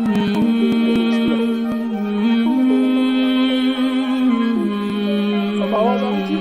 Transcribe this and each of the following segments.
अब आवाज आ रही थी?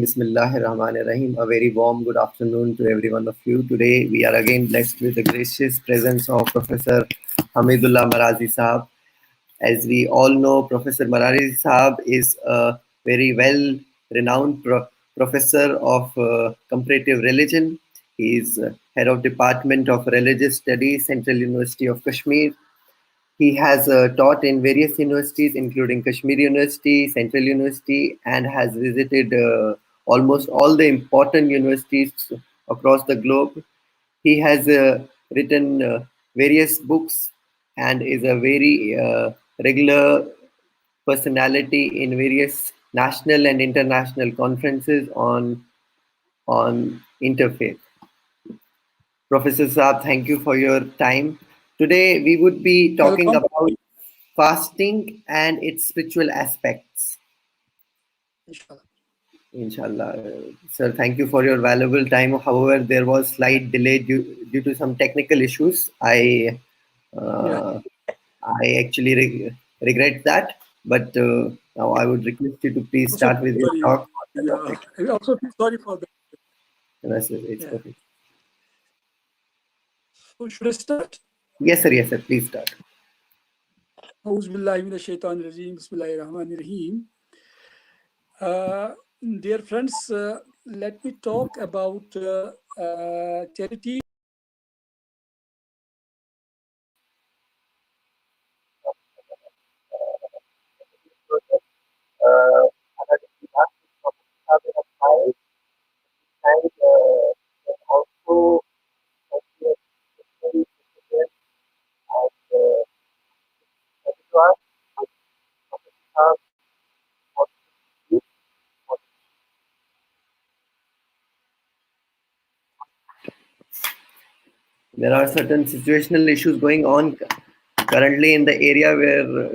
Bismillahirrahmanirrahim. A very warm good afternoon to every one of you. Today we are again blessed with the gracious presence of Professor Hamidullah Marazi Sahab. As we all know, Professor Marazi Sahab is a very well renowned professor of comparative religion. He is head of Department of Religious Studies, Central University of Kashmir. He has taught in various universities, including Kashmir University, Central University, and has visited almost all the important universities across the globe. He has written various books and is a very regular personality in various national and international conferences on interfaith. Professor Saab, thank you for your time. Today we would be talking about fasting and its spiritual aspects. Inshallah. Sir, thank you for your valuable time. However, there was slight delay due to some technical issues. I actually regret that, but now I would request you to please start with your talk. I also feel sorry for that. Yes, sir, it's perfect. So should I start? Yes, sir. Yes, sir. Please start. Bismillahirrahmanirrahim. Dear friends, let me talk about charity. There are certain situational issues going on currently in the area where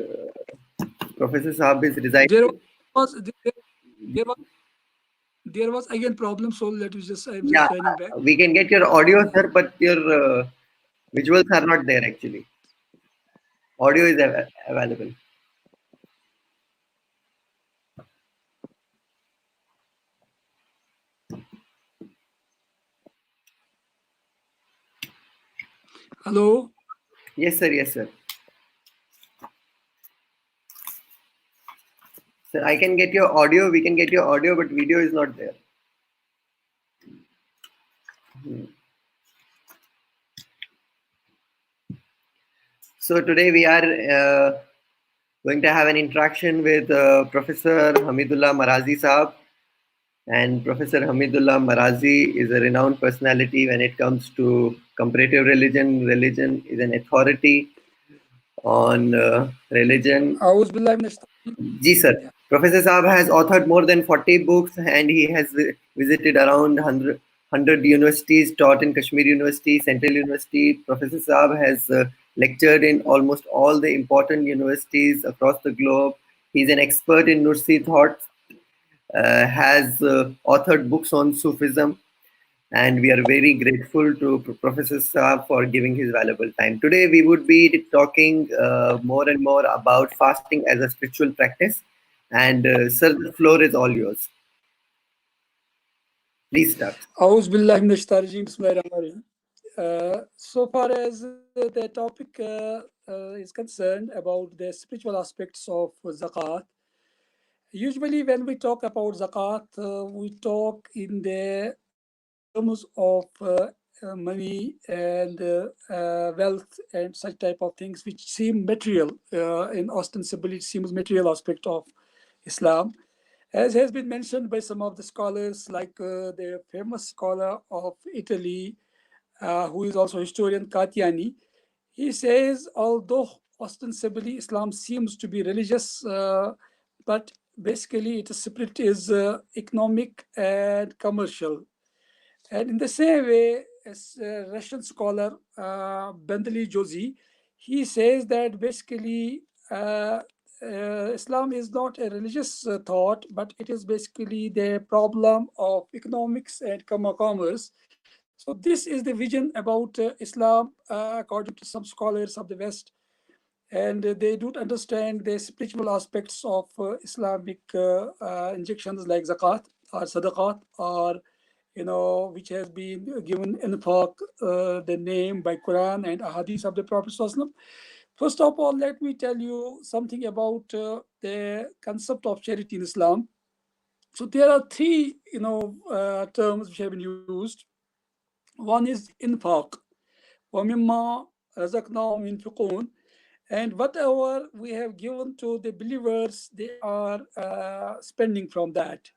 Professor Saab is residing. There was again problem, so let me just I'm just joining back. We can get your audio, sir, but your visuals are not there actually. Audio is available. Hello? Yes, sir. Yes, sir. Sir, I can get your audio. We can get your audio, but video is not there. So today we are going to have an interaction with Professor Hamidullah Marazi Saab. And Professor Hamidullah Marazi is a renowned personality when it comes to comparative religion. Religion is an authority on religion. Ji, sir. Yeah. Professor Saab has authored more than 40 books and he has visited around 100 universities, taught in Kashmir University, Central University. Professor Saab has lectured in almost all the important universities across the globe. He's an expert in Nursi thoughts, has authored books on Sufism, and we are very grateful to Professor Saab for giving his valuable time. Today we would be talking more and more about fasting as a spiritual practice. And sir, the floor is all yours. Please start. So far as the topic is concerned about the spiritual aspects of Zakat, usually when we talk about Zakat, we talk in the terms of money and wealth and such type of things which seem material in ostensibly seems material aspect of Islam. As has been mentioned by some of the scholars, like the famous scholar of Italy, who is also historian Katiani, he says, although ostensibly Islam seems to be religious, but basically its spirit is economic and commercial. And in the same way, as Russian scholar Bentley Josie, he says that basically Islam is not a religious thought, but it is basically the problem of economics and commerce. So this is the vision about Islam, according to some scholars of the West, and they don't understand the spiritual aspects of Islamic injections like zakat or sadaqat, or which has been given infaq, the name by Quran and ahadith of the Prophet ﷺ. First of all, let me tell you something about the concept of charity in Islam. So there are three terms which have been used. One is infaq, وَمِمَّا رَزَقْنَاهُمْ يُنْفِقُونَ, and whatever we have given to the believers, they are spending from that.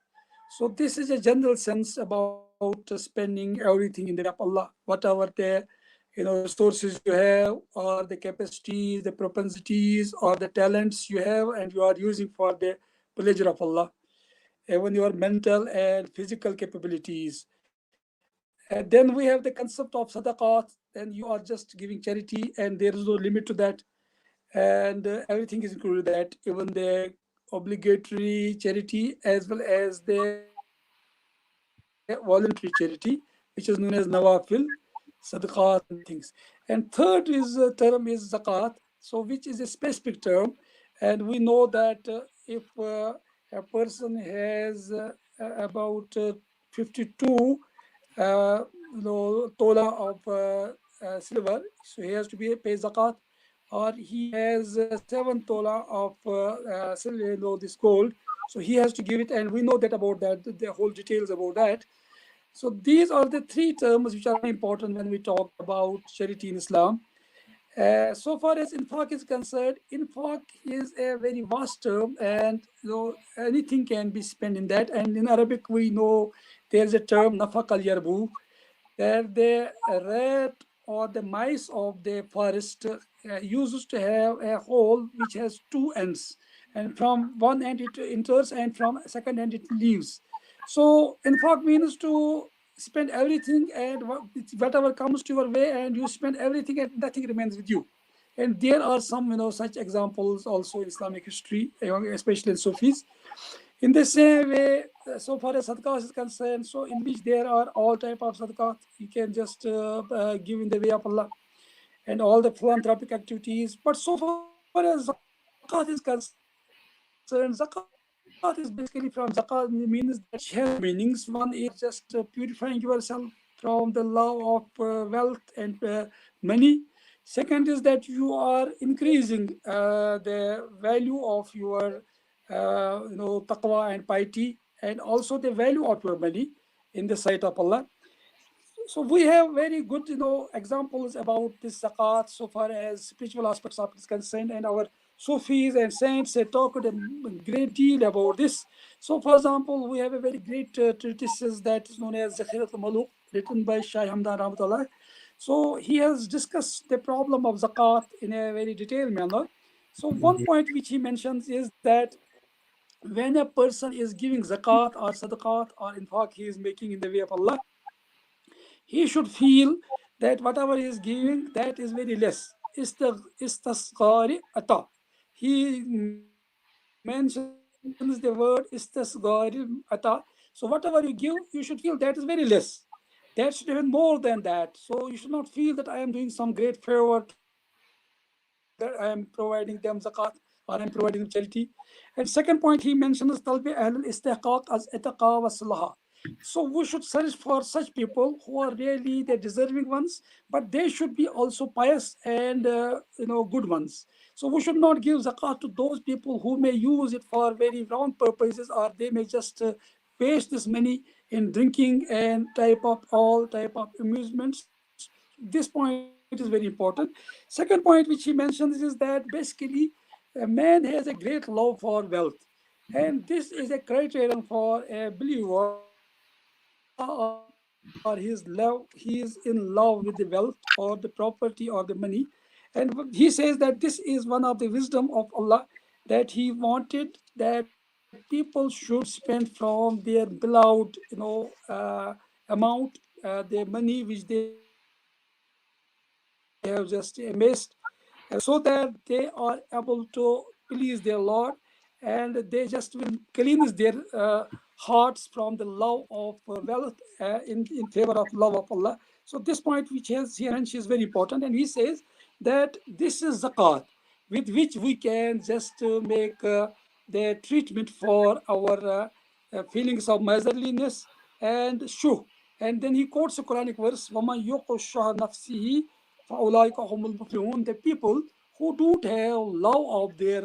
So this is a general sense about spending everything in the way of Allah, whatever the resources you have, or the capacities, the propensities, or the talents you have, and you are using for the pleasure of Allah, even your mental and physical capabilities. And then we have the concept of sadaqat, and you are just giving charity, and there is no limit to that, and everything is included that, even the obligatory charity as well as the voluntary charity, which is known as nawafil, sadaqat, and other things. And third is term is zakat, so which is a specific term, and we know that if a person has about 52 tola of silver, so he has to be pay zakat, or he has 7 tola of silver, this gold, so he has to give it, and we know that about that, the whole details about that. So these are the three terms which are very important when we talk about charity in Islam. So far as infaq is concerned, infaq is a very vast term, and anything can be spent in that. And in Arabic, we know there's a term nafaq al yarbu, where the rat or the mice of the forest uses to have a hole which has two ends, and from one end it enters, and from second end it leaves. So infaq means to spend everything, and whatever comes to your way, and you spend everything, and nothing remains with you. And there are some such examples also in Islamic history, especially in Sufis. In the same way, so far as sadaqah is concerned, so in which there are all type of sadaqah, you can just give in the way of Allah, and all the philanthropic activities. But so far as zakat is concerned, zakat is basically from zakat means that which has two meanings. One is you are just purifying yourself from the love of wealth and money. Second is that you are increasing the value of your taqwa and piety, and also the value of your money in the sight of Allah. So we have very good examples about this zakat so far as spiritual aspects of it is concerned, and our Sufis and saints have talked a great deal about this. So for example, we have a very great treatise that is known as Zakhirat al-Maluk, written by Shah Hamdan Rahmatullah. So he has discussed the problem of zakat in a very detailed manner. So one point which he mentions is that when a person is giving zakat or sadaqat or infaq he is making in the way of Allah, he should feel that whatever he is giving, that is very less. Istasghari ata. He mentions the word istasghari ata. So whatever you give, you should feel that is very less. That should have been more than that. So you should not feel that I am doing some great favor to the people, that I am providing them zakat, or I am providing them charity. And second point he mentions talbi ahl al-istihqaq as itaqa wa salaha. So we should search for such people who are really the deserving ones, but they should be also pious and good ones. So we should not give zakat to those people who may use it for very wrong purposes, or they may just waste this money in drinking and type of all type of amusements. This point is very important. Second point which he mentions is that basically a man has a great love for wealth, and this is a criterion for a believer, that Allah or his love, he is in love with the wealth or the property or the money. And And he says that this is one of the wisdom of Allah, that he wanted that people should spend from their beloved, amount, the money which they have just amassed, so that they are able to please their Lord, and they just will cleanse their hearts from the love of wealth in favor of love of Allah. So this point which has here mentioned is very important, and he says that this is zakat, with which we can just make the treatment for our feelings of miserliness and shuh. And then he quotes a Quranic verse, وَمَنْ يُوقُ الشُّحَّ نَفْسِهِ فَأُولَٰئِكَ هُمُ الْمُفْلِحُونَ. The people who don't have love of their,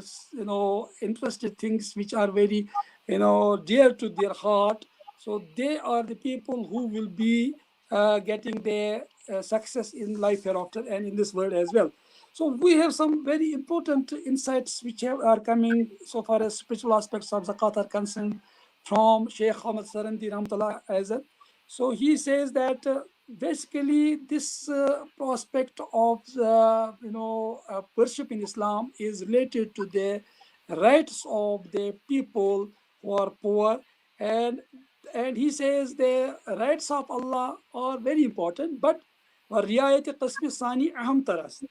interested things which are very, dear to their heart, so they are the people who will be getting their success in life hereafter and in this world as well. So we have some very important insights which are coming so far as spiritual aspects of zakat are concerned from Sheikh Ahmad Sarandi Ramtala Azad. So he says that basically this prospect of worship in Islam is related to the rights of the people who are poor, and and he says the rights of Allah are very important, but riayat qasmi sani aham taras,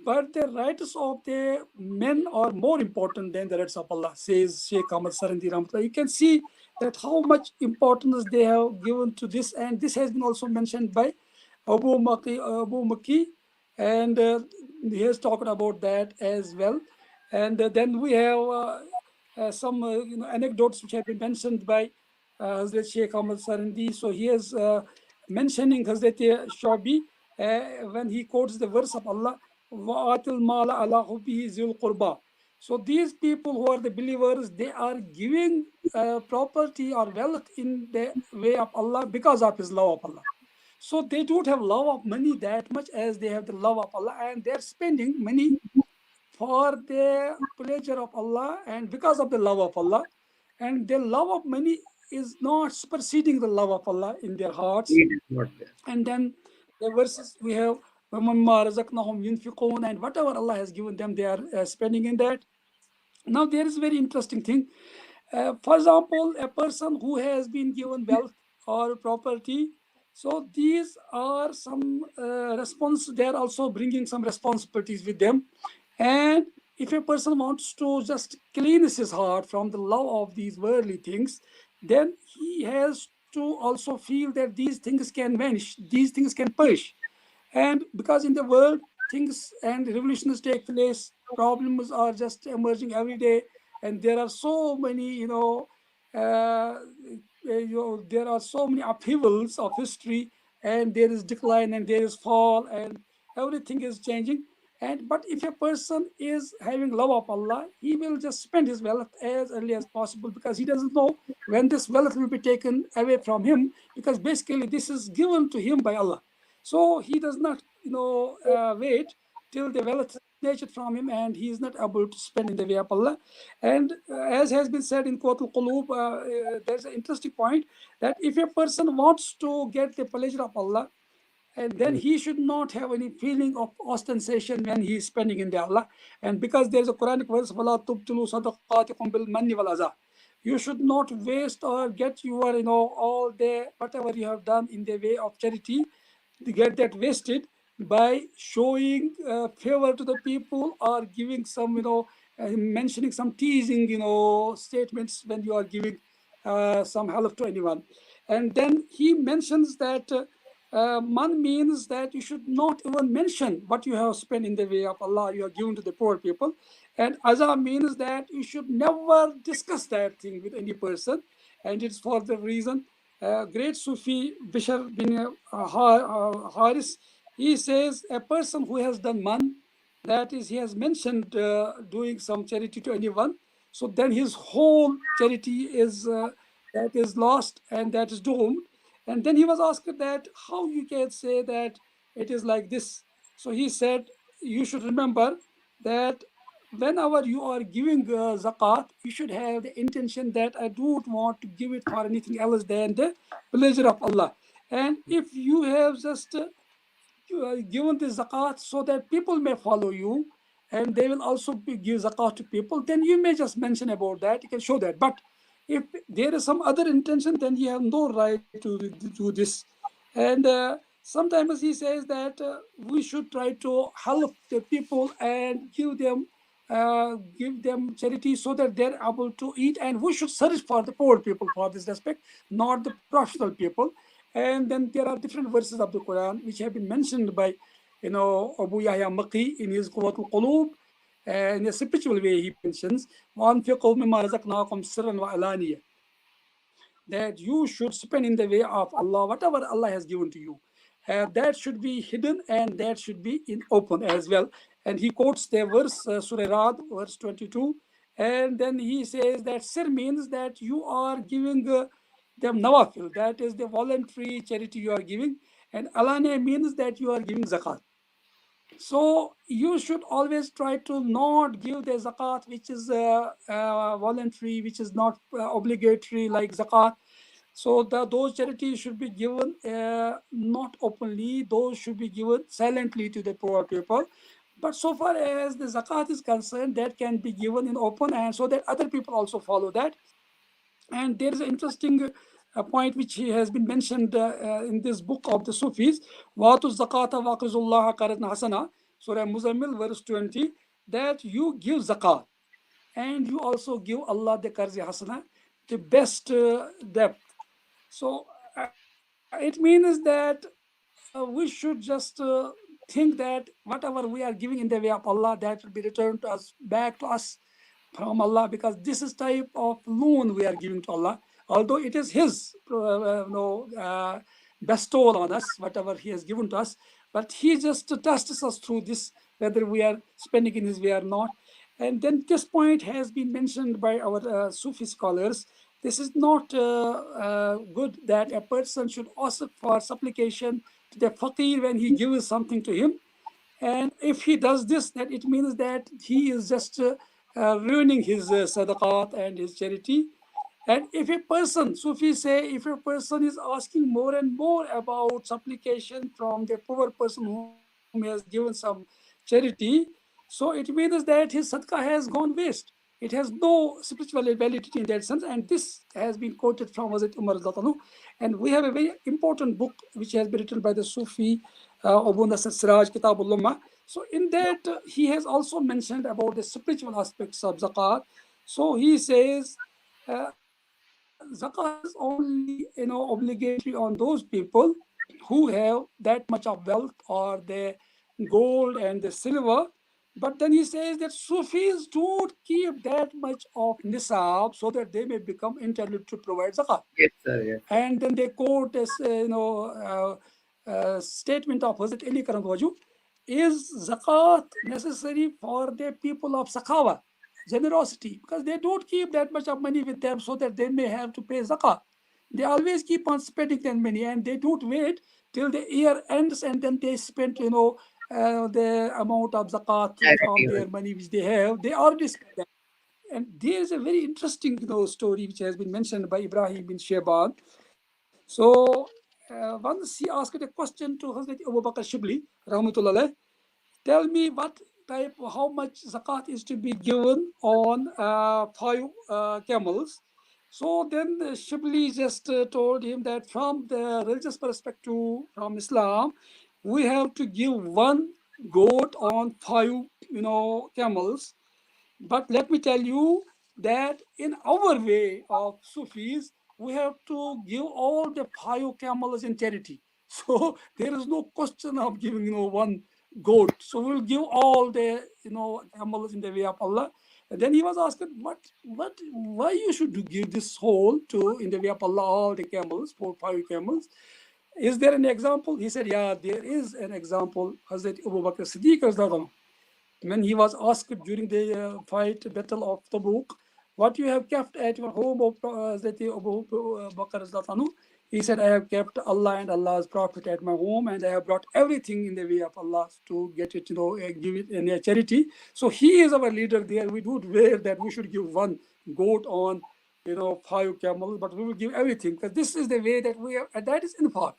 but the rights of the men are more important than the rights of Allah, says Sheikh Ahmad Sarandi Rahmatullah. You can see that how much importance they have given to this, and this has been also mentioned by Abu Maki, and he has talked about that as well. And then we have some anecdotes which have been mentioned by Hazrat Sheikh Ahmad Sarandi. So he is mentioning Hazrat Shabi when he quotes the verse of Allah, وَآتِ الْمَالَ عَلَى حُبِّهِ ذِي الْقُرْبَى. So these people who are the believers, they are giving property or wealth in the way of Allah because of His love of Allah. So they don't have love of money that much as they have the love of Allah, and they're spending money for the pleasure of Allah and because of the love of Allah. And the love of money is not superseding the love of Allah in their hearts. Need is not there. And then the verses we have, وَمَمَّا رَزَقْنَاهُمْ يُنْفِقُونَ, and whatever Allah has given them, they are spending in that. Now, there is a very interesting thing. For example, a person who has been given wealth or property, so these are some they are also bringing some responsibilities with them. And if a person wants to just cleanse his heart from the love of these worldly things, then he has to also feel that these things can vanish, these things can perish. And because in the world, things and revolutions take place, problems are just emerging every day, and there are so many, there are so many upheavals of history, and there is decline and there is fall, and everything is changing. And but if a person is having love of Allah, he will just spend his wealth as early as possible, because he doesn't know when this wealth will be taken away from him, because basically this is given to him by Allah. So he does not, wait till the wealth is snatched from him and he is not able to spend in the way of Allah. And as has been said in Qut al-Qulub, there's an interesting point that if a person wants to get the pleasure of Allah, and then he should not have any feeling of ostentation when he is spending in the Allah. And because there's a Quranic verse, وَلَا تُبْتِلُوا صَدَقَاتِكُمْ بِالْمَنِّ وَالْأَذَى, you should not waste or get your, all the whatever you have done in the way of charity, to get that wasted by showing favor to the people or giving some, mentioning some teasing, statements when you are giving some help to anyone. And then he mentions that man means that you should not even mention what you have spent in the way of Allah, you have given to the poor people. And Aza means that you should never discuss that thing with any person. And it's for the reason, great Sufi Bishr bin Haris, he says a person who has done man, that is, he has mentioned doing some charity to anyone, so then his whole charity is that is lost and that is doomed. And then he was asked that how you can say that it is like this. So he said, you should remember that whenever you are giving zakat, you should have the intention that I don't want to give it for anything else than the pleasure of Allah. And if you have just given the zakat so that people may follow you, and they will also give zakat to people, then you may just mention about that. You can show that. But if there is some other intention, then you have no right to do this. And sometimes he says that we should try to help the people and give them charity so that they're able to eat, and we should search for the poor people for this respect, not the professional people. And then there are different verses of the Quran which have been mentioned by, Abu Yahya Maqi in his Quwwat al-Qulub. In a spiritual way, he mentions, وَأَنْفِقُوا مِمَّا رَزَقْنَاكُمْ سِرًّا وَعَلَانِيَةً, that you should spend in the way of Allah, whatever Allah has given to you. That should be hidden and that should be in open as well. And he quotes the verse, Surah Rad, verse 22. And then he says that sir means that you are giving them nawafil, that is the voluntary charity you are giving. And alane means that you are giving zakat. So you should always try to not give the zakat which is voluntary, which is not obligatory like zakat. So those charities should be given not openly; those should be given silently to the poor people. But so far as the zakat is concerned, that can be given in open, and so that other people also follow that. And there is an interesting point which has been mentioned in this book of the Sufis, Watu Zakata Waqizullah Qarazna Hasana, Surah Muzammil, verse 20, that you give zakat and you also give Allah the Qarzi Hasana, the best debt. So it means that we should just think that whatever we are giving in the way of Allah, that will be returned to us, back to us from Allah, because this is type of loan we are giving to Allah, although it is His bestowal on us, whatever He has given to us, but He just tests us through this, whether we are spending in His way or not. And then this point has been mentioned by our Sufi scholars. This is not good that a person should ask for supplication to the faqir when he gives something to him. And if he does this, that it means that he is just ruining his sadaqat and his charity. And if a person, Sufis say, if a person is asking more and more about supplication from the poor person whom he has given some charity, so it means that his sadaqah has gone waste. It has no spiritual validity in that sense. And this has been quoted from Hazrat Umar Zatanu. And we have a very important book which has been written by the Sufi Abu Nasr Siraj, Kitabul Lumma. So in that, he has also mentioned about the spiritual aspects of zakat. So he says, zakat is only obligatory on those people who have that much of wealth or the gold and the silver. But then he says that Sufis don't keep that much of nisab so that they may become entitled to provide zakat. Yes, sir. Yes, sir. And then they quote this, statement of Hazrat Ali Karamwaju, is zakat necessary for the people of Sakhawa, generosity, because they don't keep that much of money with them so that they may have to pay zakat. They always keep on spending that money, and they don't wait till the year ends and then they spend, the amount of zakat from Charity. their money which they have. They already spend that. And there is a very interesting, story which has been mentioned by Ibrahim bin Sheban. So once he asked a question to Hazrat Abu Bakr Shibli, Rahmatullah, tell me what type, how much zakat is to be given on five camels. So then the Shibli just told him that from the religious perspective, from Islam, we have to give one goat on five, camels. But let me tell you that in our way of Sufis, we have to give all the five camels in charity. So there is no question of giving, one goat. So we'll give all the, camels in the way of Allah. And then he was asked, why you should give this whole to in the way of Allah, all the camels, for five camels? Is there an example? He said, yeah, there is an example. Hazrat Abu Bakr Siddiq, when he was asked during the battle of Tabuk, what you have kept at your home of Abu Bakr Zlatanu? He said, I have kept Allah and Allah's Prophet at my home, and I have brought everything in the way of Allah to get it, give it in a charity. So he is our leader there. We don't wear that we should give one goat on, five camels, but we will give everything, because this is the way that we are, and that is infaq.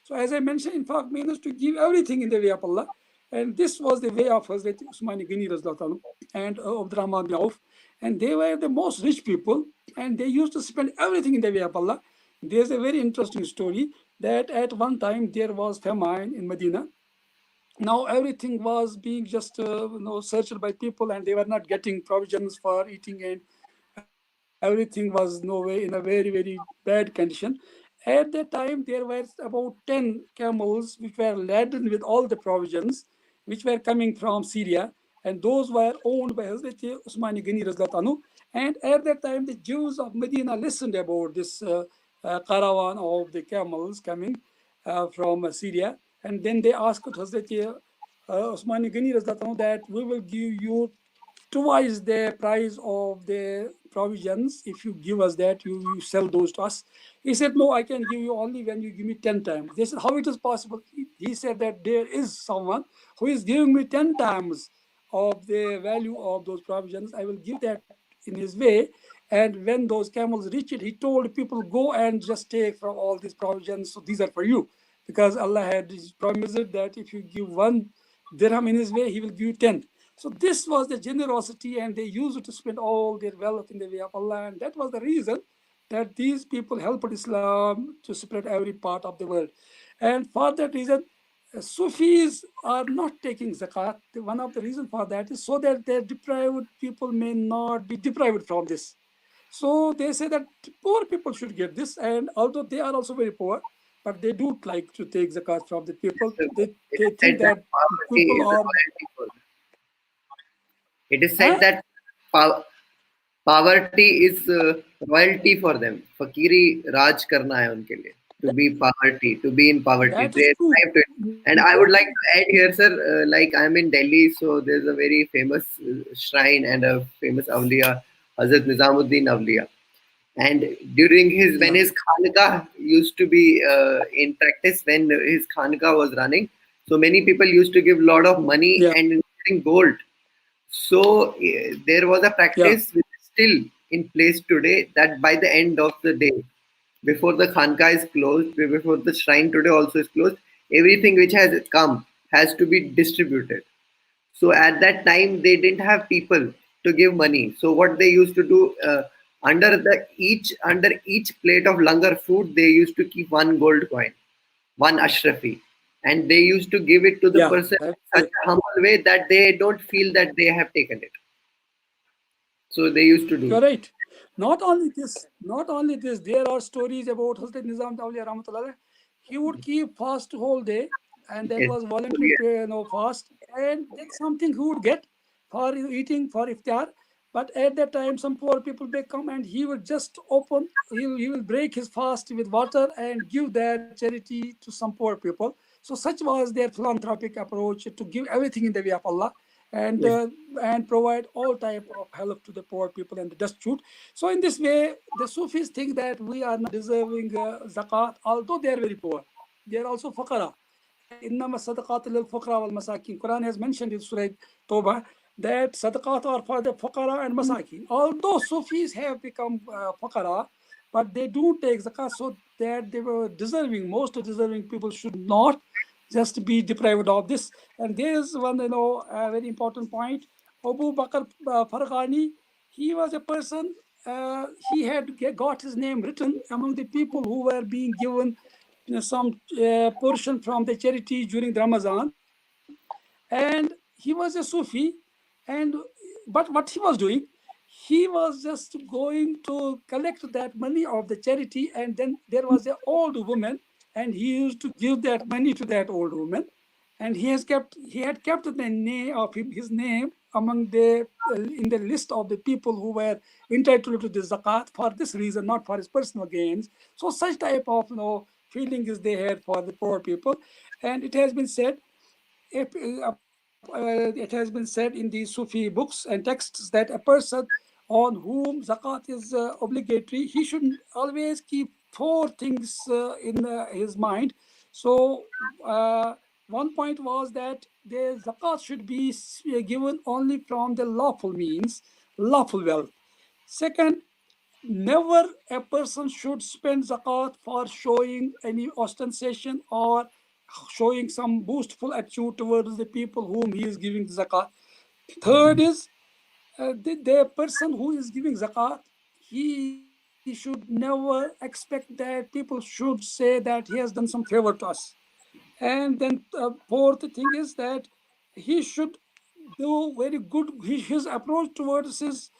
So as I mentioned, infaq means to give everything in the way of Allah. And this was the way of Hazrat Usmani Ghani Razlan and Abdurrahman bin Auf. And they were the most rich people, and they used to spend everything in the way of Allah. There's a very interesting story that at one time there was famine in Medina. Now everything was being just searched by people, and they were not getting provisions for eating, and everything was no way in a very bad condition. At that time there were about 10 camels which were laden with all the provisions which were coming from Syria, and those were owned by Hazrat Usmani Ghani Razlat Anhu. And at that time the Jews of Medina listened about this caravan of the camels coming from Syria. And then they asked Hazrat Usmani Ghani Razlat Anhu that we will give you twice the price of the provisions if you give us that, you sell those to us. He said, no, I can give you only when you give me 10 times. They said, how it is possible? He said that there is someone who is giving me 10 times of the value of those provisions. I will give that in his way. And when those camels reached it, he told people, go and just take from all these provisions. So these are for you. Because Allah had promised that if you give one dirham in his way, he will give you 10. So this was the generosity, and they used to spend all their wealth in the way of Allah. And that was the reason that these people helped Islam to spread every part of the world. And for that reason, Sufis are not taking zakat. One of the reasons for that is so that their deprived people may not be deprived from this. So they say that poor people should get this, and although they are also very poor, but they don't like to take zakat from the people. So it They is think said that that poverty people is a are, royalty for them. It is said huh? that pow- poverty is royalty for them. Fakiri Raj karna hai unke liye. To be poverty, to be in poverty. That They is true. strive to it. And I would like to add here, sir, like I'm in Delhi, so there's a very famous shrine and a famous awliya, Hazrat Nizamuddin Awliya. And during his, when Yeah, his Khanqah used to be in practice, when his Khanqah was running, so many people used to give lot of money yeah, and including gold. So there was a yeah, practice which is still in place today, that by the end of the day, before the Khanqa is closed, before the shrine today also is closed, everything which has come has to be distributed. So at that time they didn't have people to give money. So what they used to do, under each plate of langar food, they used to keep one gold coin, one ashrafi, and they used to give it to the yeah. person That's in such it. a humble way that they don't feel that they have taken it. So they used to You're do. right. Not only this, there are stories about Hazrat Nizam Tawliya Rahmatullah. He would keep fast whole day, and that Yes. was voluntary Yes. prayer, fast, and that's something he would get for eating for iftar. But at that time, some poor people may come, and he would just open. He will break his fast with water and give that charity to some poor people. So such was their philanthropic approach to give everything in the way of Allah, and Yes. uh, and provide all type of help to the poor people and the destitute. So in this way, the Sufis think that we are not deserving zakat, although they are very poor. They are also faqara. And innama sadaqat lil fuqara wal masakin. Quran has mentioned in Surah Tawbah that sadaqat are for the faqara and masakin. Although Sufis have become faqara, but they do take zakat, so that they were deserving. Most deserving people should not just be deprived of this. And there is one, a very important point. Abu Bakr Farghani, he was a person, he had got his name written among the people who were being given some portion from the charity during the Ramadan. And he was a Sufi. And but what he was doing, he was just going to collect that money of the charity, and then there was an old woman, and he used to give that money to that old woman. And he had kept the name of his name among the in the list of the people who were entitled to the zakat for this reason, not for his personal gains. So such type of feeling is they had for the poor people. And it has been said, it has been said in the Sufi books and texts that a person on whom zakat is obligatory, he should always keep four things in his mind. So, one point was that the zakat should be given only from the lawful means, lawful wealth. Second, never a person should spend zakat for showing any ostentation or showing some boastful attitude towards the people whom he is giving zakat. Third is the person who is giving zakat, he should never expect that people should say that he has done some favor to us. And then fourth thing is that he should do very good. His approach towards his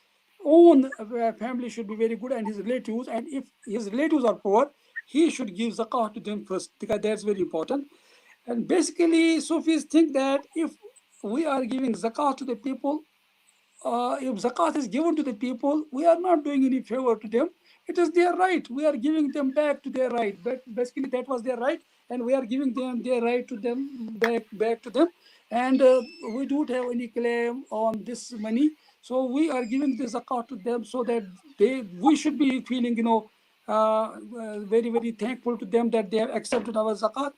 own family should be very good, and his relatives. And if his relatives are poor, he should give zakah to them first, because that's very important. And basically, Sufis think that if we are giving zakah to the people, if zakat is given to the people, we are not doing any favor to them. It is their right. We are giving them back to their right. But basically, that was their right, and we are giving them their right to them back to them. And we don't have any claim on this money, so we are giving the zakat to them so that we should be feeling, very very thankful to them that they have accepted our zakat.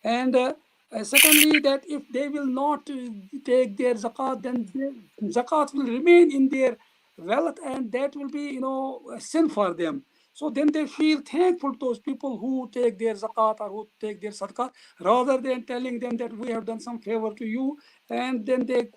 And secondly, that if they will not take their zakat, then their zakat will remain in their wealth, and that will be, a sin for them. So then they feel thankful to those people who take their zakat or who take their sadaqah, rather than telling them that we have done some favor to you. And then they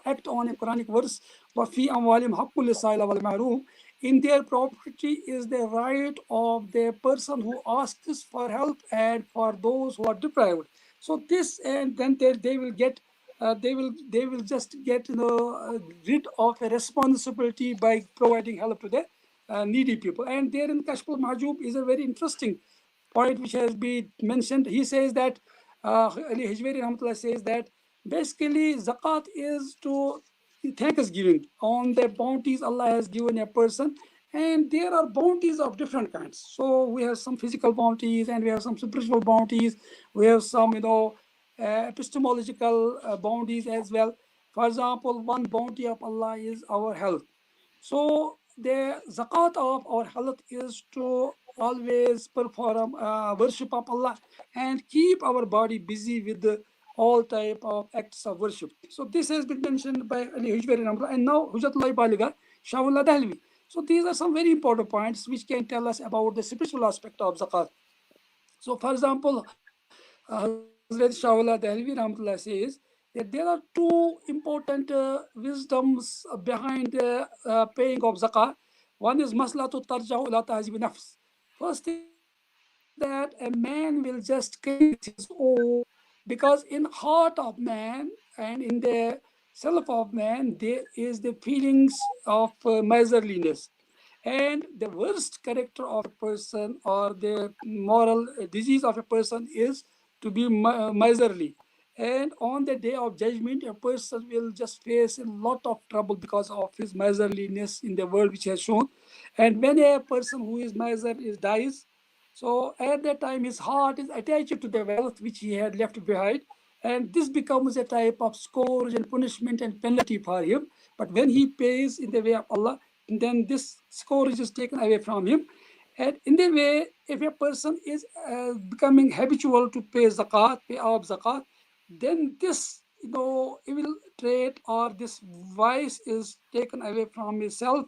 act on a Quranic verse, وَفِي أَمْوَالِهِمْ حَقٌّ لِلسَّائِلِ وَالْمَحْرُومِ. In their property is the right of the person who asks for help and for those who are deprived. So this, and then they will get, they will just get, rid of a responsibility by providing help to the needy people. And there in Kashmir Mahjub is a very interesting point which has been mentioned. He says that Ali Hijwari Rahmatullah says that basically zakat is to thanksgiving on the bounties Allah has given a person. And there are bounties of different kinds. So we have some physical bounties, and we have some spiritual bounties. We have some, epistemological bounties as well. For example, one bounty of Allah is our health. So the zakat of our health is to always perform worship of Allah and keep our body busy with all type of acts of worship. So this has been mentioned by Ali Hujwari Rahmatullah, and now Hujjatullah Baliga Shahullah Dahlevi. So these are some very important points which can tell us about the spiritual aspect of zakat. So for example, Hazrat Shahullah Dahlevi Rahmatullah says that there are two important wisdoms behind paying of zakah. One is maslatu tarja'u ila tahzib nafs. First is that a man will just cleanse his own, because in heart of man and in the self of man there is the feelings of miserliness. And the worst character of a person, or the moral disease of a person, is to be miserly. And on the day of judgment, a person will just face a lot of trouble because of his miserliness in the world which has shown. And when a person who is miser is dies, so at that time his heart is attached to the wealth which he had left behind, and this becomes a type of scourge and punishment and penalty for him. But when he pays in the way of Allah, then this scourge is taken away from him. And in the way, if a person is becoming habitual to pay zakat, pay off zakat, then this, evil trait or this vice is taken away from himself,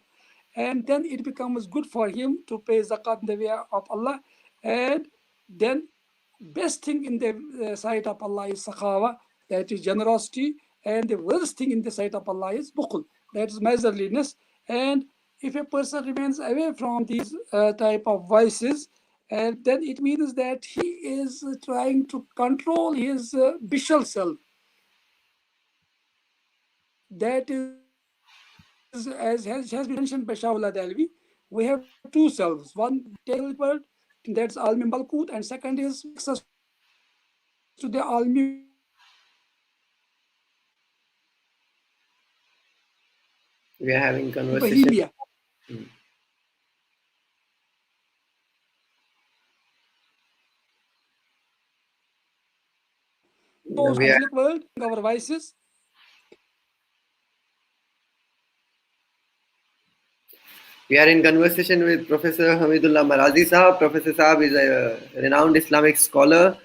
and then it becomes good for him to pay zakat in the way of Allah. And then best thing in the sight of Allah is sakhawa, that is generosity. And the worst thing in the sight of Allah is bukhl, that is miserliness. And if a person remains away from these type of vices, and then it means that he is trying to control his bishal self. That is, as has been mentioned by Shahullah Dalvi, we have two selves. One material world, that's Almi Malkut, and second is we have access to the Almi Malkut, which is We are having conversation. Bohemia. No, Those idyllic world, our vices. We are in conversation with Professor Hamidullah Marazi Sahab. Professor Sahab is a renowned Islamic scholar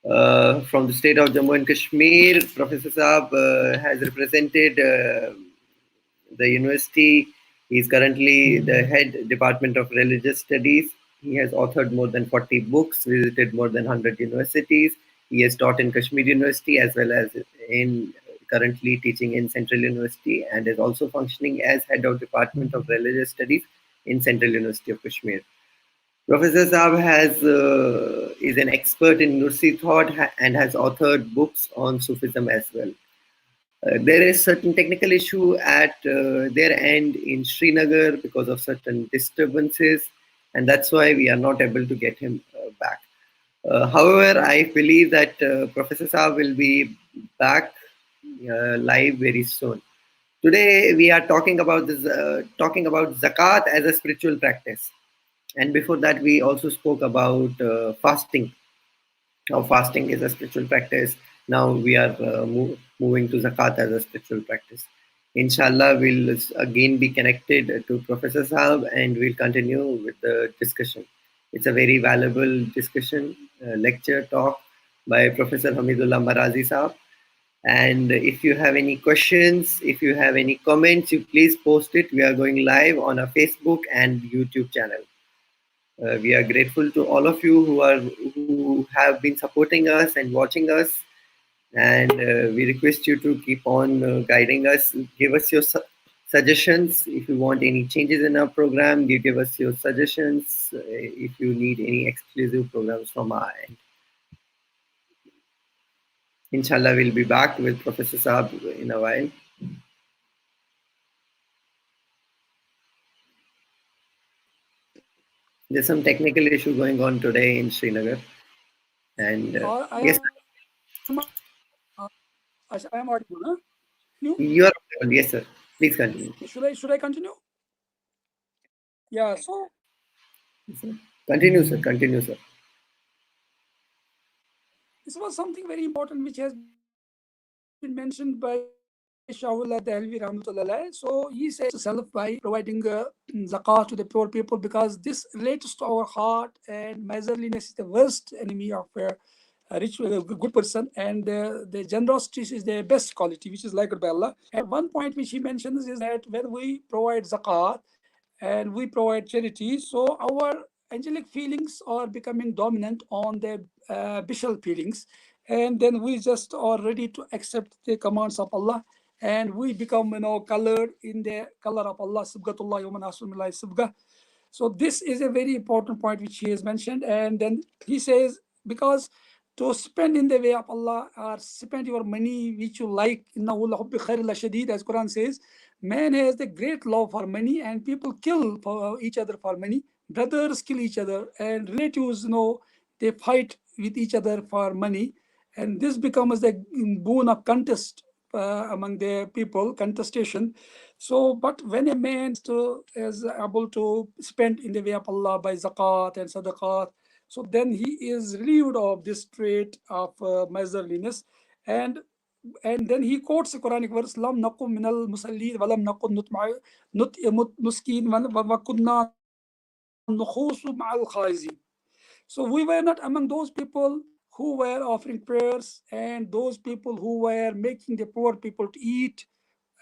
from the state of Jammu and Kashmir. Professor Sahab has represented the university He is currently the head Department of Religious Studies. He has authored more than 40 books, visited more than 100 universities. He has taught in Kashmir University as well as in currently teaching in Central University, and is also functioning as head of Department of Religious Studies in Central University of Kashmir. Professor Saab is an expert in Nursi thought and has authored books on Sufism as well. There is certain technical issue at their end in Srinagar because of certain disturbances, and that's why we are not able to get him back. However, I believe that Professor Saab will be back live very soon. Today we are talking about zakat as a spiritual practice, and before that we also spoke about fasting. Now, fasting is a spiritual practice. Now we are moving to zakat as a spiritual practice. Inshallah, we'll again be connected to Professor Saab and we'll continue with the discussion. It's a very valuable discussion, lecture, talk by Professor Hamidullah Marazi Saab. And if you have any questions, if you have any comments, you please post it. We are going live on our Facebook and YouTube channel. We are grateful to all of you who have been supporting us and watching us, and we request you to keep on guiding us. Give us your suggestions if you want any changes in our program. You give us your suggestions if you need any exclusive programs from our end. Inshallah, we'll be back with Professor Saab in a while. There's some technical issue going on today in Srinagar, and yes, I am audible, huh? You? you are. Yes, sir. Please continue. Should I continue? Yeah. So Continue, sir. Continue, sir. this was something very important which has been mentioned by Shahullah Dehlvi Rahmatullah. So he says self by providing zakat to the poor people because this relates to our heart, and miserliness is the worst enemy of a rich, good person, and the generosity is the best quality which is liked by Allah. And one point which he mentions is that when we provide zakat and we provide charity, so our angelic feelings are becoming dominant on the bishal feelings, and then we just are ready to accept the commands of Allah, and we become colored in the color of Allah. Subgatullah yuman asulullahi subga. So this is a very important point which he has mentioned. And then he says, because to spend in the way of Allah or spend your money which you like, innahu lahubbi khairil shadid, as Quran says, man has the great love for money, and people kill for each other for money. Brothers kill each other, and relatives, they fight with each other for money, and this becomes the boon of contest among the people, contestation. So, but when a man is able to spend in the way of Allah by zakat and sadaqat, so then he is relieved of this trait of miserliness. and and then he quotes the Quranic verse, "Lam nakum minal musallin, walam nakun nut'imut muskin, wa kunna nukhusu ma'al khaizi." So we were not among those people who were offering prayers, and those people who were making the poor people to eat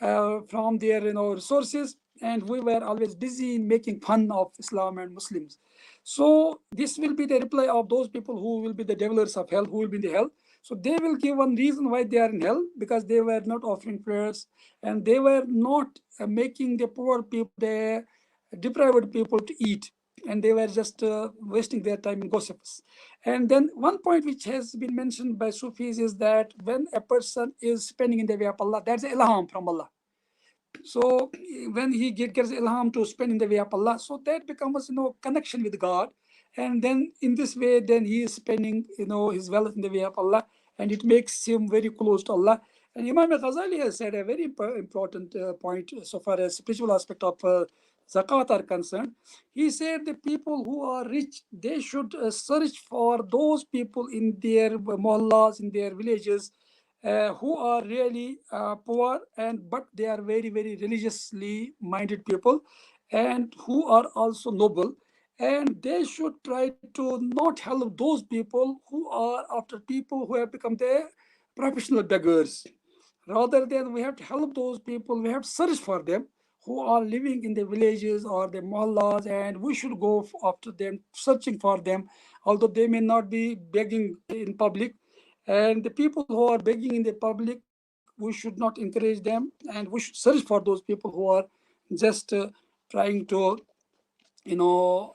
from their resources, and we were always busy in making fun of Islam and Muslims. So this will be the reply of those people who will be the devilers of hell, who will be in the hell. So they will give one reason why they are in hell, because they were not offering prayers, and they were not making the poor people, the deprived people to eat, and they were just wasting their time in gossips. And then one point which has been mentioned by Sufis is that when a person is spending in the way of Allah, that's ilham from Allah. So when he gets ilham to spend in the way of Allah, so that becomes connection with God, and then in this way, then he is spending his wealth in the way of Allah, and it makes him very close to Allah. And Imam Ghazali has said a very important point so far as spiritual aspect of zakat are concerned. He said the people who are rich, they should search for those people in their mohallas, in their villages, who are really poor, and but they are very very religiously minded people, and who are also noble, and they should try to not help those people who are after people who have become the professional beggars. Rather than we have to help those people, we have to search for them who are living in the villages or the mohallas, and we should go after them, searching for them, although they may not be begging in public. And the people who are begging in the public, we should not encourage them, and we should search for those people who are just trying to, you know,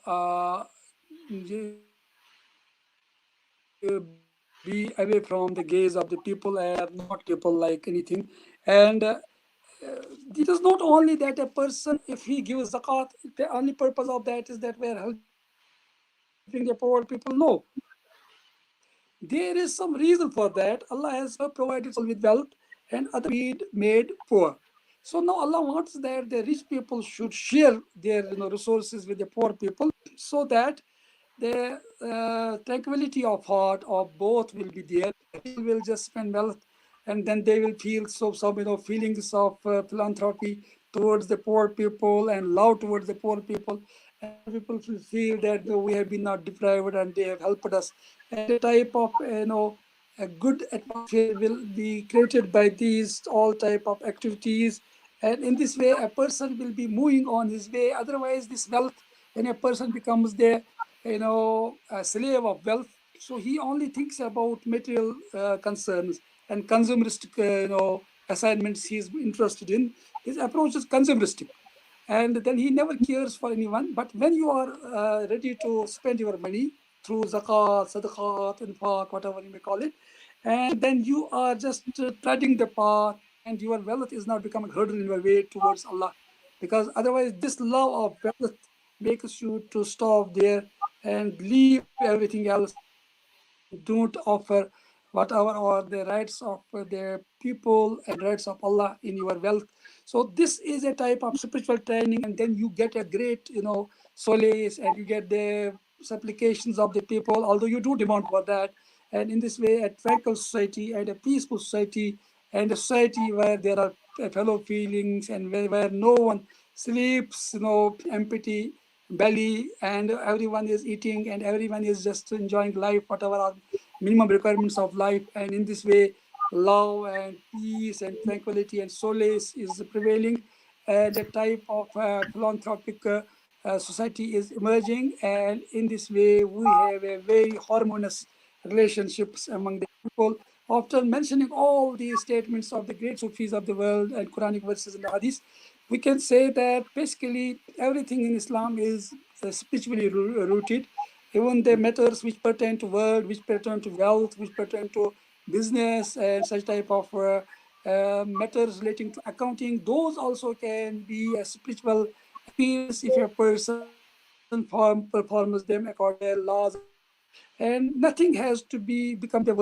be away from the gaze of the people and are not people like anything. And it is not only that a person, if he gives zakat, the only purpose of that is that we are helping the poor people. No, there is some reason for that. Allah has provided some people with wealth and other people made poor. So now Allah wants that the rich people should share their resources with the poor people, so that the tranquility of heart of both will be there. People will just spend wealth, and then they will feel some feelings of philanthropy towards the poor people and love towards the poor people, and poor people will feel that we have been not deprived and they have helped us. And a type of a good atmosphere will be created by these all type of activities. And in this way a person will be moving on his way. Otherwise, this wealth, when a person becomes the a slave of wealth, so he only thinks about material concerns and consumeristic assignments he is interested in. His approach is consumeristic, and then he never cares for anyone. But when you are ready to spend your money through zakat, sadaqat, infaq, whatever you may call it, and then you are just treading the path, and your wealth is not becoming a hurdle in your way towards Allah. Because otherwise, this love of wealth makes you to stop there and leave everything else and don't offer whatever are the rights of the people and rights of Allah in your wealth. So this is a type of spiritual training, and then you get a great solace, and you get the supplications of the people, although you do demand for that. And in this way, a tranquil society and a peaceful society, and a society where there are fellow feelings, and where no one sleeps empty belly, and everyone is eating, and everyone is just enjoying life, whatever are minimum requirements of life. And in this way, love and peace and tranquility and solace is prevailing, and a type of philanthropic society is emerging. And in this way, we have a very harmonious relationships among the people. After mentioning all these statements of the great Sufis of the world and Quranic verses in the Hadith, we can say that basically everything in Islam is spiritually rooted. Even the matters which pertain to world, which pertain to wealth, which pertain to business, and such type of matters relating to accounting, those also can be a spiritual experience if a person performs them according to the laws of Allah. And nothing has to be become the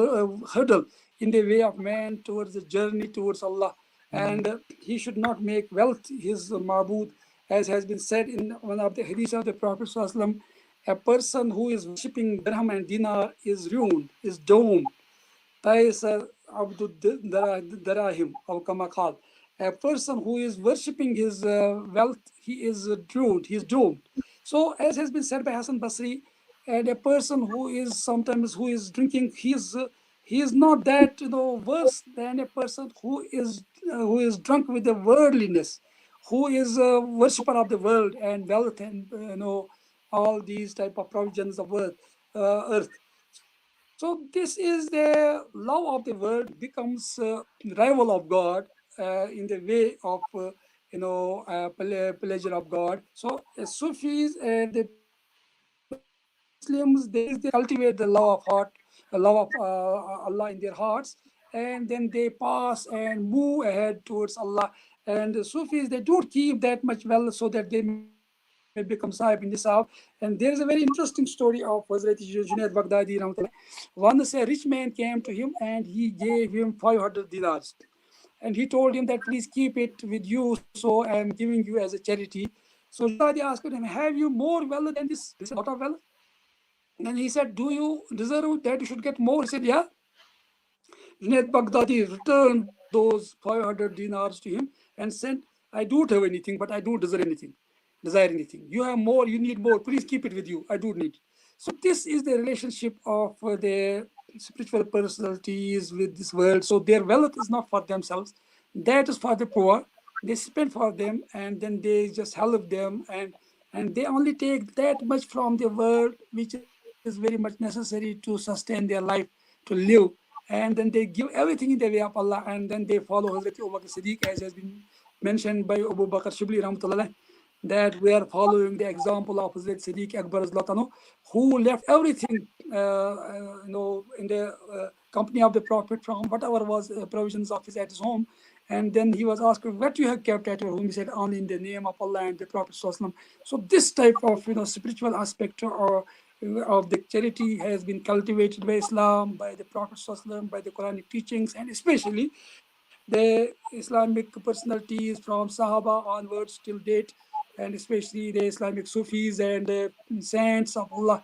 hurdle in the way of man towards the journey towards Allah. And he should not make wealth his ma'bud, as has been said in one of the hadiths of the Prophet ﷺ. A person who is worshipping dirham and dinar is ruined, is doomed. Taisa Abdu Darahim, or Kamakal. A person who is worshipping his wealth, he is doomed. He is doomed. So, as has been said by Hassan Basri, and a person who is sometimes who is drinking, he is not that worse than a person who is drunk with the worldliness, who is a worshipper of the world and wealth, and all these type of provisions of earth. So this is the love of the world becomes rival of God in the way of pleasure of God. So Sufis and the Muslims, they cultivate the love of heart, love of Allah in their hearts, and then they pass and move ahead towards Allah. And the Sufis, they don't keep that much wealth so that they may become sahib in this house. And there is a very interesting story of Hazrat Junaid Baghdadi rahmatullah. Once a rich man came to him and he gave him 500 dinars. And he told him that please keep it with you, so I am giving you as a charity. So Junaid Baghdadi asked him, have you more wealth than this? This is a lot of wealth. And he said, do you deserve that you should get more? He said, yeah. Junaid Baghdadi returned those 500 dinars to him and said, I don't have anything, but I don't desire anything. You have more, you need more. Please keep it with you. I do need. So this is the relationship of the spiritual personalities with this world. So their wealth is not for themselves. That is for the poor. they spend for them, and then they just help them, and they only take that much from the world which is very much necessary to sustain their life, to live. And then they give everything in the way of Allah, and then they follow Hazrat Abu Bakr Siddiq, as has been mentioned by Abu Bakr Shibli Rahmatullah, that we are following the example of Hazrat Siddiq Akbar Zlatano, who left everything, in the company of the Prophet, from whatever was provisions of his at his home. And then he was asked, what you have kept at your home? He said, only in the name of Allah and the Prophet. So this type of spiritual aspect, or of the charity, has been cultivated by Islam, by the Prophet, by the Quranic teachings, and especially the Islamic personalities from Sahaba onwards till date, and especially the Islamic Sufis and the saints of Allah.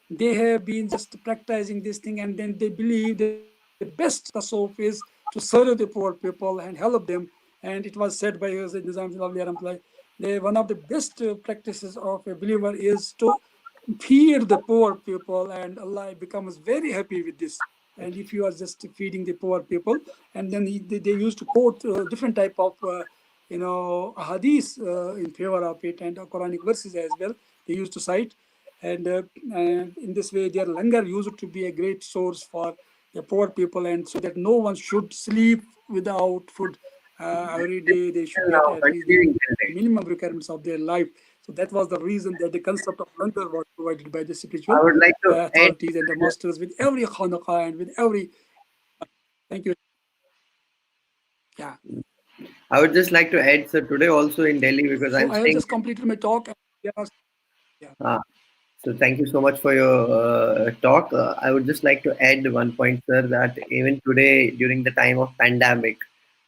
They have been just practicing this thing, and then they believe the best tasawwuf is to serve the poor people and help them. And it was said by Hazrat Nizam one of the best practices of a believer is to feed the poor people, and Allah becomes very happy with this. And if you are just feeding the poor people, and then they used to quote different type of hadith in favor of it, and Quranic verses as well they used to cite. And in this way their langar used to be a great source for the poor people, and so that no one should sleep without food. Every day they should Till get now, at least the continuing till date. minimum requirements of their life. So that was the reason that the concept of langar was provided by the spiritual I would like to add. authorities and the masters with every khanaqah and with every. Thank you. Yeah. I would just like to add, sir, today also in Delhi because So I'm I have staying. just completed my talk. And there are, yeah. Ah, so thank you so much for your talk. I would just like to add one point, sir, that even today during the time of pandemic,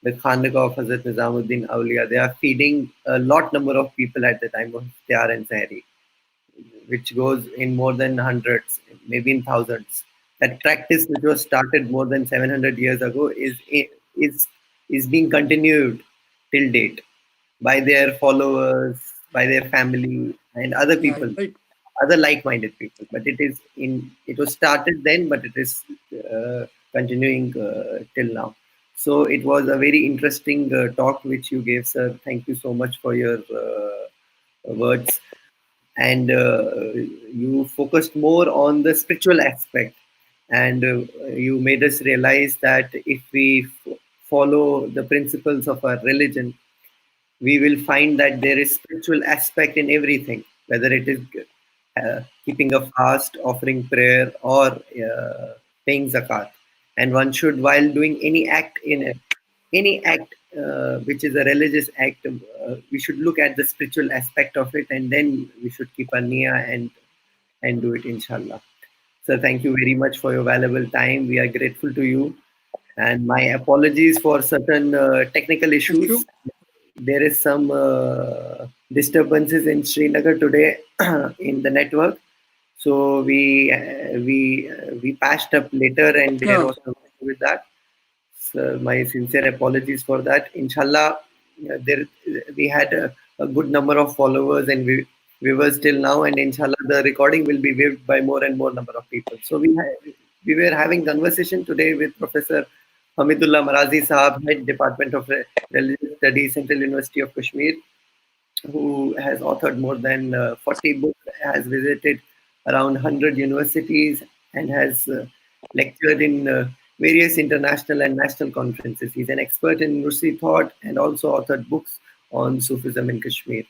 the Khanaqah of Hazrat Nizamuddin Awliya, they are feeding a lot number of people at the time of Iftar and Sahri, which goes in more than hundreds, maybe in thousands. That practice, which was started more than 700 years ago, is is being continued till date by their followers, by their family, and other Yeah, people, right. other like-minded people. But it was started then, but it is continuing till now. So it was a very interesting talk which you gave, sir. Thank you so much for your words, and you focused more on the spiritual aspect, and you made us realize that if we follow the principles of our religion, we will find that there is spiritual aspect in everything, whether it is keeping a fast, offering prayer, or paying zakat. And one should, while doing any act which is a religious act, we should look at the spiritual aspect of it, and then we should keep a niyyah and do it, inshallah. So thank you very much for your valuable time. We are grateful to you, and my apologies for certain technical Thank issues. you. There is some disturbances in Srinagar today in the network, so we patched up later, and there Yeah. was some issue with that. So my sincere apologies for that. Inshallah, there we had a good number of followers and viewers till now, and inshallah the recording will be viewed by more and more number of people. So we were having conversation today with Professor Hamidullah Marazi Sahab, Head Department of Religious Studies, Central University of Kashmir, who has authored more than 40 books, has visited around 100 universities, and has lectured in various international and national conferences. He's an expert in Nursi thought and also authored books on Sufism in Kashmir.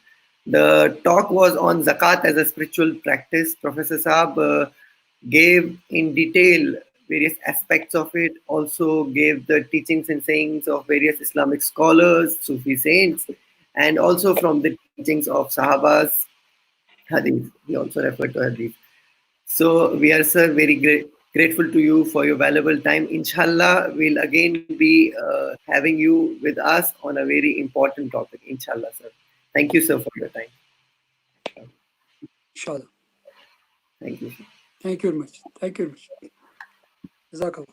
The talk was on Zakat as a spiritual practice. Professor Saab gave in detail various aspects of it, also gave the teachings and sayings of various Islamic scholars, Sufi saints, and also from the teachings of Sahabas, Hadith. He also referred to Hadith. So we are, sir, very grateful to you for your valuable time. Inshallah, we'll again be having you with us on a very important topic. Inshallah, sir. Thank you, sir, for your time. Inshallah. Thank you, sir. Thank you very much. Thank you very much. Jazakallah.